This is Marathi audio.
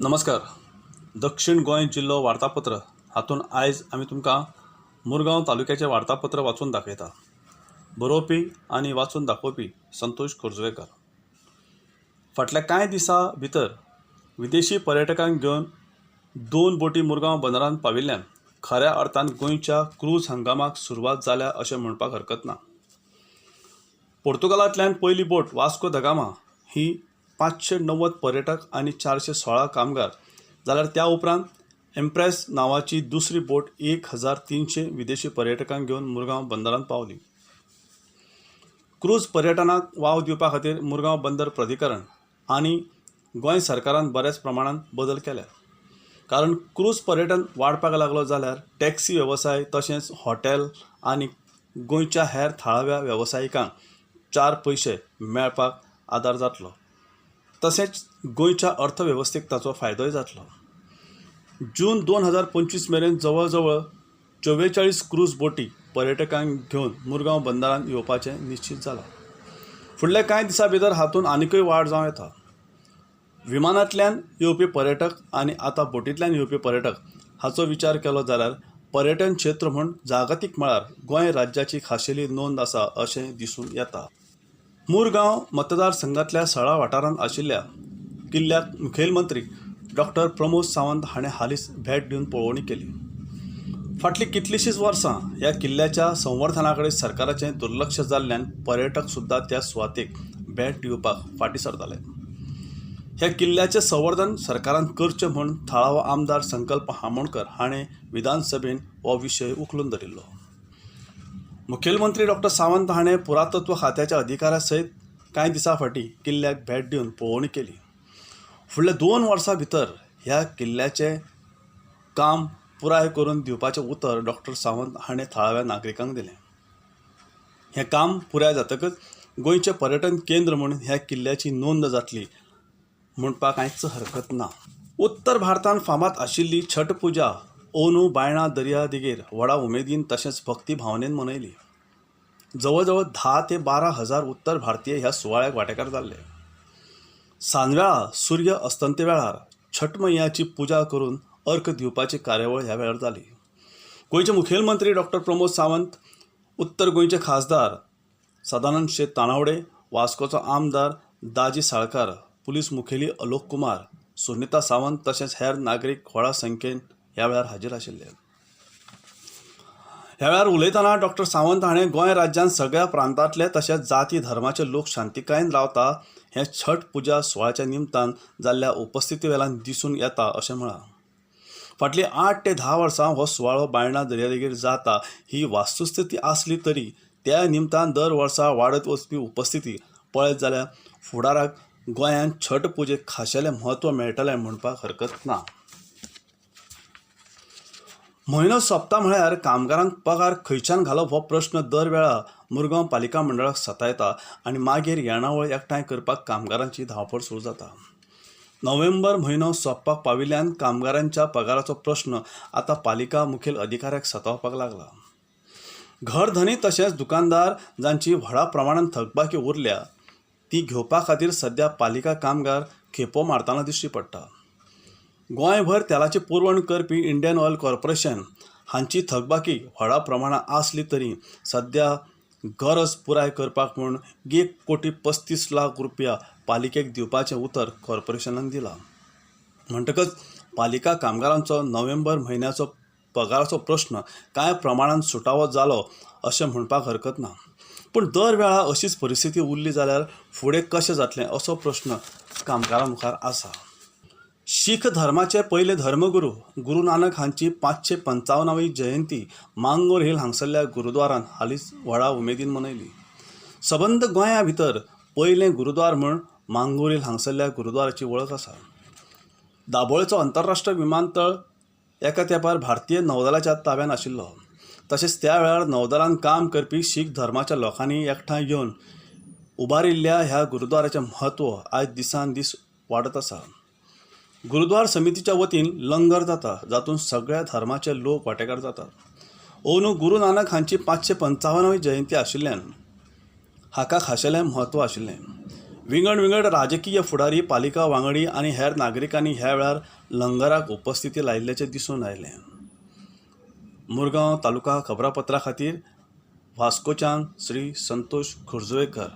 नमस्कार. दक्षिण गोंय जिल्लो वार्तापत्र हातून आयज आमी तुमकां मुरगांव तालुक्याचें वार्तापत्र वाचून दाखयता. बरोवपी आनी वाचून दाखोवपी संतोष कोरजवेकर. फाटल्या कांय दिसां भितर विदेशी पर्यटकांक घेवन 2 बोटी मुरगांव बंदरांत पाविल्ल्यान खऱ्या अर्थान गोंयच्या क्रूज हंगामाक सुरवात जाल्या अशें म्हणपाक हरकत ना. पोर्तुगालांतल्यान पयली बोट वास्को द गामा ही 590 पर्यटक आनी 416 कामगार, जाल्यार त्या उपरांत एम्प्रेस नांवाची दुसरी बोट 1300 विदेशी पर्यटकांक घेवन मुरगांव बंदरांत पावली. क्रूज पर्यटनाक वाव दिवपा खातीर मुरगांव बंदर प्राधिकरण आनी गोंय सरकारान बऱ्याच प्रमाणात बदल केल्या. कारण क्रूज पर्यटन वाडपाक लागलो जाल्यार टॅक्सी वेवसाय तशेंच हॉटेल आनी गोंयच्या हेर थळाव्या वेवसायिकांक 4 पयशे मेळपाक आदार जातलो. तशेंच गोंयच्या अर्थवेवस्थेक ताचो फायदोय जातलो. जून 2025 मेरेन जवळ जवळ 44 क्रूज बोटी पर्यटकांक घेवन मुरगांव बंदरांत येवपाचें निश्चित जालां. फुडल्या कांय दिसां भितर हातूंत आनीकय वाड जावं येता. विमानांतल्यान येवपी पर्यटक आनी आतां बोटींतल्यान येवपी पर्यटक हाचो विचार केलो जाल्यार पर्यटन क्षेत्र म्हूण जागतीक मळार गोंय राज्याची खाशेली नोंद आसा अशें दिसून येता. मुरगांव मतदारसंघांतल्या सळा वाठारांत आशिल्ल्या किल्ल्याक मुखेलमंत्री डॉ. प्रमोद सावंत हाणें हालींच भेट दिवन पळोवणी केली. फाटलीं कितलींशींच वर्सां ह्या किल्ल्याच्या संवर्धना कडेन सरकाराचें दुर्लक्ष जाल्ल्यान पर्यटक सुद्दां त्या सुवातेक भेट दिवपाक फाटीं सरताले. ह्या किल्ल्याचें संवर्धन सरकारान करचें म्हूण थळावो आमदार संकल्प हामोणकर हाणें विधानसभेंत हो विशय उखलून धरिल्लो. मुखेलमंत्री डॉ. सावंत हाणें पुरातत्व खात्याच्या अधिकाऱ्यां सयत कांय दिसां फाटीं किल्ल्याक भेट दिवन पळोवणी केली. फुडल्या 2 वर्सां भितर ह्या किल्ल्याचें काम पुराय करून दिवपाचें उतर डॉ. सावंत हाणें थळाव्या नागरिकांक दिलें. हें काम पुराय जातकच गोंयचें पर्यटन केंद्र म्हूण ह्या किल्ल्याची नोंद जातली म्हणपाक कांयच हरकत ना. उत्तर भारतांत फामाद आशिल्ली छठ पुजा अंदू बायणां दर्या देगेर व्हडा उमेदीन तशेंच भक्ती भावनेन मनयली. जवळ जवळ 10 ते 12 हजार उत्तर भारतीय ह्या सुवाळ्याक वांटेकार जाल्ले. सांजवेळा सूर्य अस्तंते वेळार छठ मैयाची पुजा करून अर्घ दिवपाची कार्यावळ ह्या वेळार जाली. गोंयचे मुखेलमंत्री डॉ. प्रमोद सावंत, उत्तर गोंयचे खासदार सदानंद शेट तानावडे, वास्कोचो आमदार दाजी साळकार, पुलीस मुखेली अलोक कुमार, सुनिता सावंत तशेंच हेर नागरीक व्हडा संख्येन ह्या वेळार हाजीर आशिल्ले. ह्या वेळार उलयतना डॉ. सावंत हाणें गोंय राज्यांत सगळ्या प्रांतांतले तशेंच जाती धर्माचे लोक शांतिकायेन रावता हें छठ पुजा सुवाळ्याच्या निमतान जाल्ल्या उपस्थिती वेल्यान दिसून येता अशें म्हळां. फाटलीं 8 ते 10 वर्सां हो सुवाळो बायणां दर्यादेगेर जाता ही वास्तुस्थिती आसली तरी त्या निमतान दर वर्सा वाडत वचपी उपस्थिती पळयत जाल्यार फुडाराक गोंयांत छठ पुजेक खाशेलें म्हत्व मेळटलें म्हणपाक हरकत ना. म्हयनो सोंपता म्हळ्यार कामगारांक पगार खंयच्यान घालप हो प्रश्न दर वेळा मुरगांव पालिका मंडळाक सतायता आनी मागीर येणावळ एकठांय करपाक कामगारांची धांवपळ सुरू जाता. नोव्हेंबर म्हयनो सोंपपाक पाविल्ल्यान कामगारांच्या पगाराचो प्रश्न आतां पालिका मुखेल अधिकाऱ्याक सतावपाक लागला. घरधनी तशेंच दुकानदार जांची व्हडा प्रमाणांत थकबाकी उरल्या ती घेवपा खातीर सध्या पालिका कामगार खेपो मारतना दिश्टी पडटा. गोंयभर तेलाची पुरवण करपी इंडियन ऑयल कॉर्पोरेशन हांची थकबाकी व्हडा प्रमाणांत आसली तरी सध्या गरज पुराय करपाक म्हूण 1,35,00,000 रुपया पालिकेक दिवपाचें उतर कॉर्पोरेशनान दिलां. म्हणटकच पालिका कामगारांचो नोव्हेंबर म्हयन्याचो पगाराचो प्रश्न कांय प्रमाणांत सुटावो जालो अशें म्हणपाक हरकत ना. पूण दर वेळा अशीच परिस्थिती उरली जाल्यार फुडें कशें जातलें असो प्रश्न कामगारां मुखार आसा. शीख धर्माचे पयले धर्मगुरू गुरू नानक हांची 555वी जयंती मांगोर हिल हांगसरल्या गुरुद्वारांत हालींच व्हडा उमेदीन मनयली. सबंद गोंया भितर पयलें गुरुद्वार म्हूण मांगोर हिल हांगसरल्या गुरुद्वाराची वळख आसा. दाबोळेचो आंतरराष्ट्रीय विमानतळ एका तेंपार भारतीय नौदलाच्या ताब्यान आशिल्लो. तशेंच त्या वेळार नौदलान काम करपी शीख धर्माच्या लोकांनी एकठांय येवन उबारिल्ल्या ह्या गुरुद्वाराचें म्हत्व आयज दिसान दीस वाडत आसा. गुरुद्वार समितीच्या वतीन लंगर जाता जातूंत सगळ्या धर्माचे लोक वांटेकार जातात. अंदू गुरू नानक हांची 555वी जयंती आशिल्ल्यान हाका खाशेलें म्हत्व आशिल्लें. विंगड विंगड राजकीय फुडारी, पालिका वांगडी आनी हेर नागरिकांनी ह्या वेळार लंगराक उपस्थिती लायिल्ल्याचें दिसून आयलें. मुरगांव तालुका खबरापत्रा खातीर वास्कोच्यान श्री संतोष खुर्जवेकर.